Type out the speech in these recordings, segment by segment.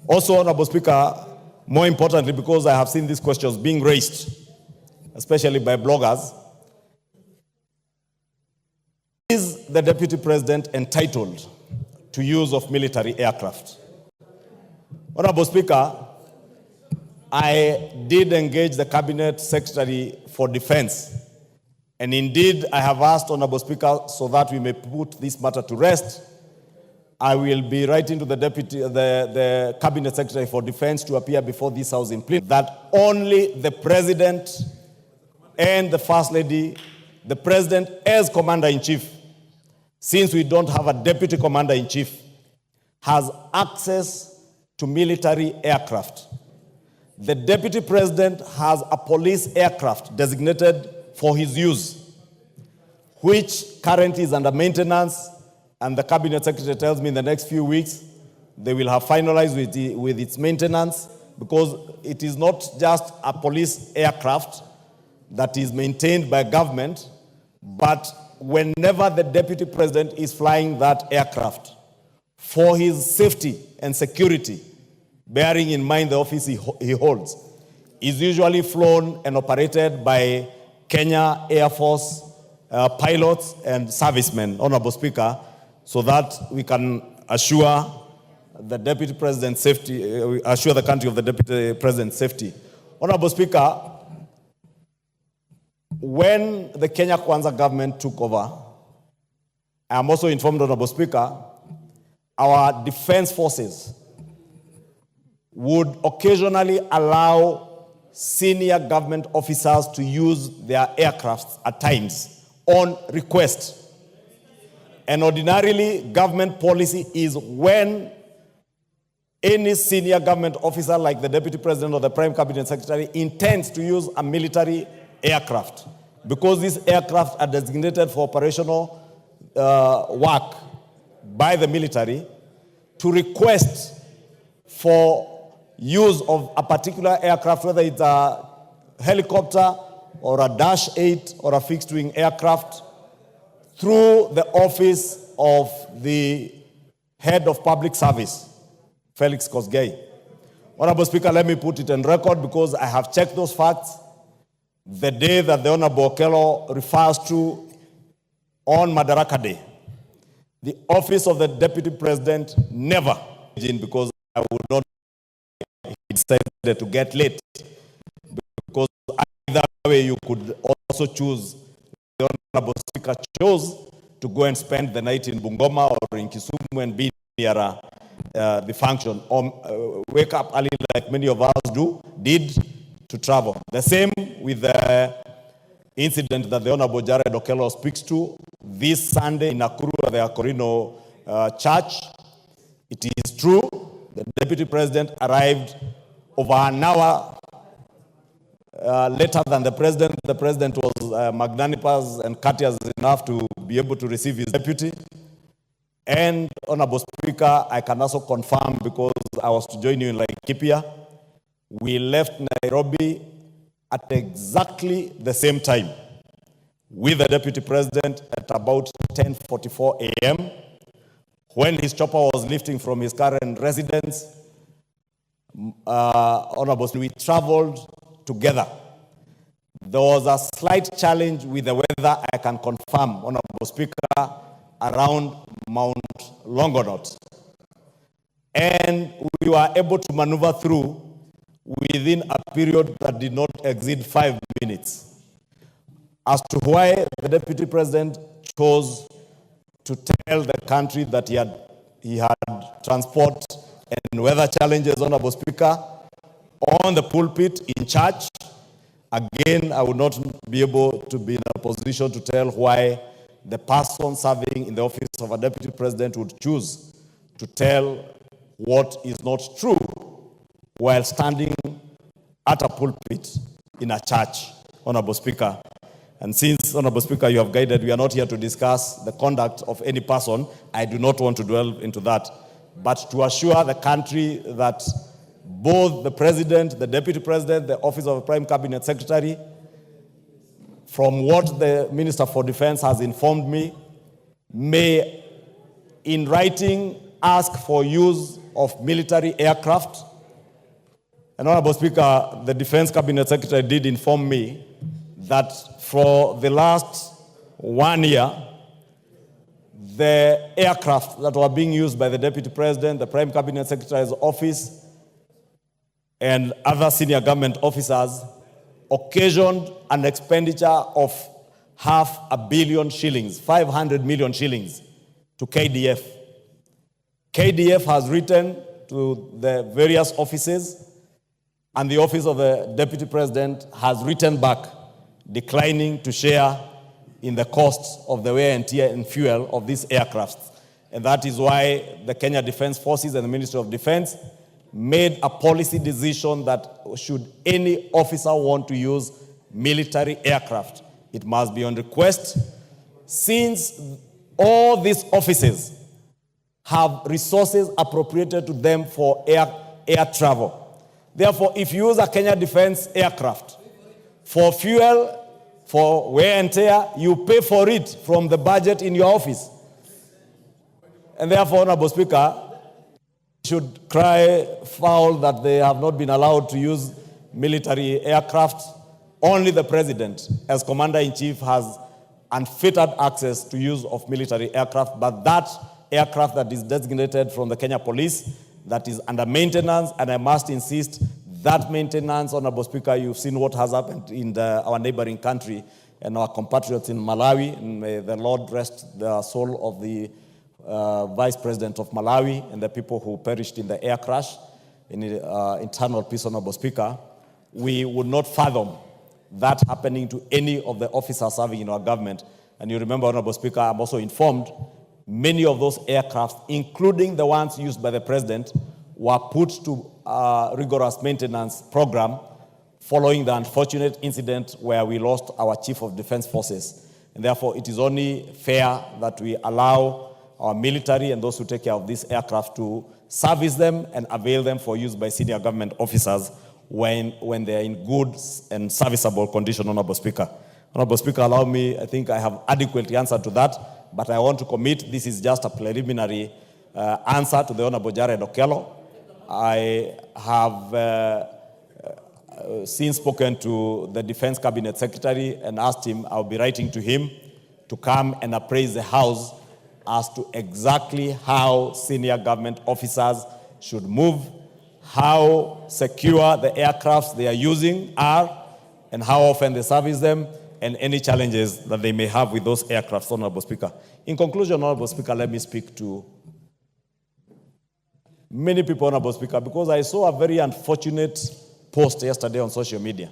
Also, Honorable Speaker, more importantly, because I have seen these questions being raised, especially by bloggers, is the Deputy President entitled to use of military aircraft? Honorable Speaker, I did engage the Cabinet Secretary for Defense, and indeed I have asked Honorable Speaker, so that we may put this matter to rest, I will be writing to the Cabinet Secretary for Defense to appear before this House in plenary that only the President and the First Lady, the President as Commander-in-Chief, since we don't have a Deputy Commander-in-Chief, has access to military aircraft. The Deputy President has a police aircraft designated for his use, which currently is under maintenance, and the Cabinet Secretary tells me in the next few weeks they will have finalized with its maintenance, because it is not just a police aircraft that is maintained by government, but whenever the Deputy President is flying that aircraft for his safety and security, bearing in mind the office he holds, is usually flown and operated by Kenya Air Force pilots and servicemen, Honorable Speaker, so that we can assure the Deputy President's safety, assure the country of the Deputy President's safety. Honorable Speaker, when the Kenya Kwanza government took over, I am also informed, Honorable Speaker, our defense forces would occasionally allow senior government officers to use their aircrafts at times on request. And ordinarily, government policy is when any senior government officer like the Deputy President or the Prime Cabinet Secretary intends to use a military aircraft, because these aircraft are designated for operational work by the military, to request for use of a particular aircraft, whether it's a helicopter or a Dash 8 or a fixed-wing aircraft, through the office of the head of public service, Felix Kosgei. Honorable Speaker, let me put it on record, because I have checked those facts. The day that the Honorable Okello refers to on Madaraka Day, the office of the Deputy President never, because I would not, he decided to get late, because either way you could also choose. The Honorable Speaker chose to go and spend the night in Bungoma or in Kisumu and be near the function, or wake up early like many of us did to travel. The same with the incident that the Honorable Jared Okello speaks to this Sunday in Nakuru at the Akorino Church. It is true, the Deputy President arrived over an hour later than the President. The President was magnanimous and courteous enough to be able to receive his deputy. And, Honorable Speaker, I can also confirm, because I was to join you in Laikipia, we left Nairobi at exactly the same time with the Deputy President at about 10:44 a.m. When his chopper was lifting from his current residence, Honorable, we traveled together. There was a slight challenge with the weather, I can confirm, Honorable Speaker, around Mount Longonot. And we were able to maneuver through within a period that did not exceed 5 minutes. As to why the Deputy President chose to tell the country that he had transport and weather challenges, Honorable Speaker, on the pulpit in church, again, I would not be able to be in a position to tell why the person serving in the office of a Deputy President would choose to tell what is not true while standing at a pulpit in a church, Honorable Speaker. And since, Honorable Speaker, you have guided, we are not here to discuss the conduct of any person. I do not want to dwell into that, but to assure the country that both the President, the Deputy President, the Office of the Prime Cabinet Secretary, from what the Minister for Defense has informed me, may, in writing ask for use of military aircraft. And Honorable Speaker, the Defense Cabinet Secretary did inform me that for the last 1 year, the aircraft that were being used by the Deputy President, the Prime Cabinet Secretary's office, and other senior government officers occasioned an expenditure of 500 million shillings, 500 million shillings to KDF. KDF has written to the various offices, and the office of the Deputy President has written back declining to share in the costs of the wear and tear and fuel of these aircrafts. And that is why the Kenya Defense Forces and the Ministry of Defense made a policy decision that should any officer want to use military aircraft, it must be on request, since all these offices have resources appropriated to them for air travel. Therefore, if you use a Kenya Defense aircraft for fuel, for wear and tear, you pay for it from the budget in your office. And therefore, Honorable Speaker, should cry foul that they have not been allowed to use military aircraft. Only the President, as Commander-in-Chief, has unfettered access to use of military aircraft, but that aircraft that is designated from the Kenya Police, that is under maintenance, and I must insist, that maintenance, Honorable Speaker, you've seen what has happened in our neighboring country and our compatriots in Malawi, and may the Lord rest the soul of the Vice President of Malawi and the people who perished in the air crash, in internal peace, Honorable Speaker. We would not fathom that happening to any of the officers serving in our government. And you remember, Honorable Speaker, I'm also informed many of those aircrafts, including the ones used by the President, were put to a rigorous maintenance program following the unfortunate incident where we lost our Chief of Defense Forces. And therefore, it is only fair that we allow our military and those who take care of these aircraft to service them and avail them for use by senior government officers when they are in good and serviceable condition, Honorable Speaker. Honorable Speaker, allow me, I think I have adequately answered to that, but I want to commit, this is just a preliminary answer to the Honorable Jared Okello. I have since spoken to the Defense Cabinet Secretary and asked him, I'll be writing to him to come and appraise the House as to exactly how senior government officers should move, how secure the aircrafts they are using are, and how often they service them, and any challenges that they may have with those aircrafts, Honorable Speaker. In conclusion, Honorable Speaker, let me speak to many people, Honorable Speaker, because I saw a very unfortunate post yesterday on social media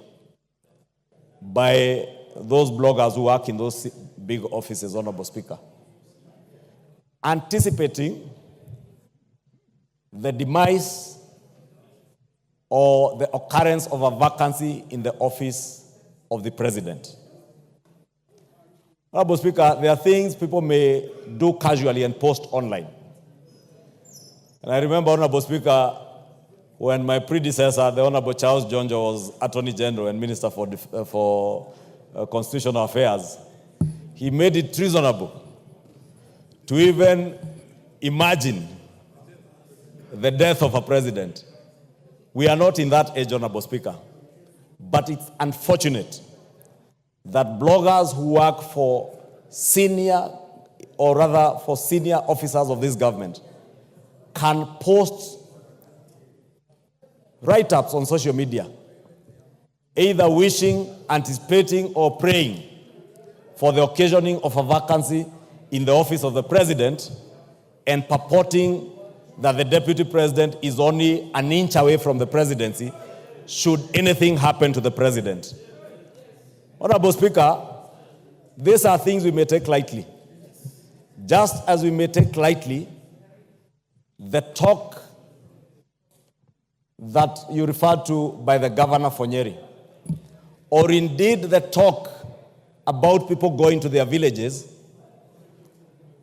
by those bloggers who work in those big offices, Honorable Speaker, anticipating the demise or the occurrence of a vacancy in the office of the President. Honorable Speaker, there are things people may do casually and post online. And I remember, Honorable Speaker, when my predecessor, the Honorable Charles Jonjo, was Attorney General and Minister for Constitutional Affairs, he made it treasonable to even imagine the death of a president. We are not in that age, Honorable Speaker. But it's unfortunate that bloggers who work for senior officers of this government can post write-ups on social media, either wishing, anticipating, or praying for the occasioning of a vacancy in the office of the President, and purporting that the Deputy President is only an inch away from the presidency should anything happen to the President. Honorable Speaker, these are things we may take lightly. Just as we may take lightly the talk that you referred to by the Governor for Nyeri, or indeed the talk about people going to their villages.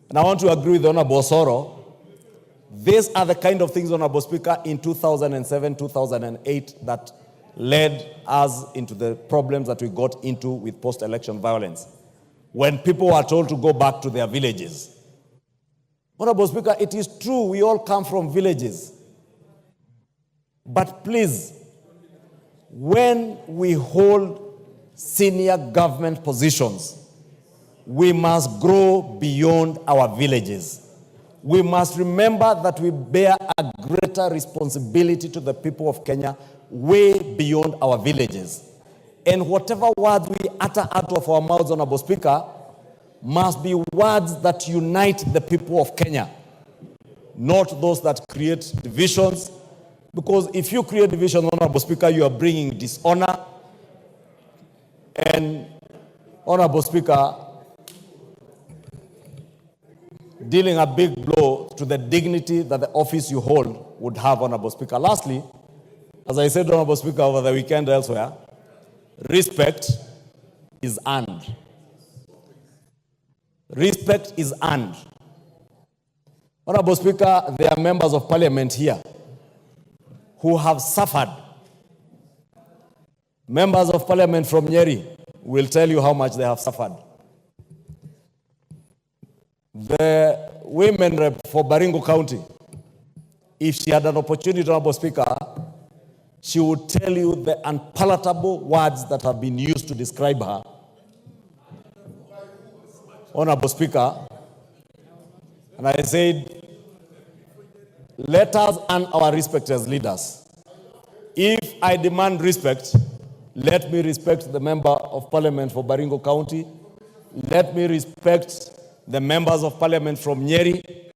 And I want to agree with Honorable Soro. These are the kind of things, Honorable Speaker, in 2007, 2008 that led us into the problems that we got into with post-election violence. When people were told to go back to their villages, Honorable Speaker, it is true we all come from villages. But please, when we hold senior government positions, we must grow beyond our villages. We must remember that we bear a greater responsibility to the people of Kenya way beyond our villages. And whatever words we utter out of our mouths, Honorable Speaker, must be words that unite the people of Kenya, not those that create divisions. Because if you create division, Honorable Speaker, you are bringing dishonor. And, Honorable Speaker, dealing a big blow to the dignity that the office you hold would have, Honorable Speaker. Lastly, as I said, Honorable Speaker, over the weekend elsewhere, respect is earned. Respect is earned. Honorable Speaker, there are members of parliament here who have suffered. Members of parliament from Nyeri will tell you how much they have suffered. The women rep for Baringo County, if she had an opportunity, Honorable Speaker, she would tell you the unpalatable words that have been used to describe her. Honorable Speaker, and I said, let us earn our respect as leaders. If I demand respect, let me respect the member of parliament for Baringo County. Let me respect the members of parliament from Nyeri.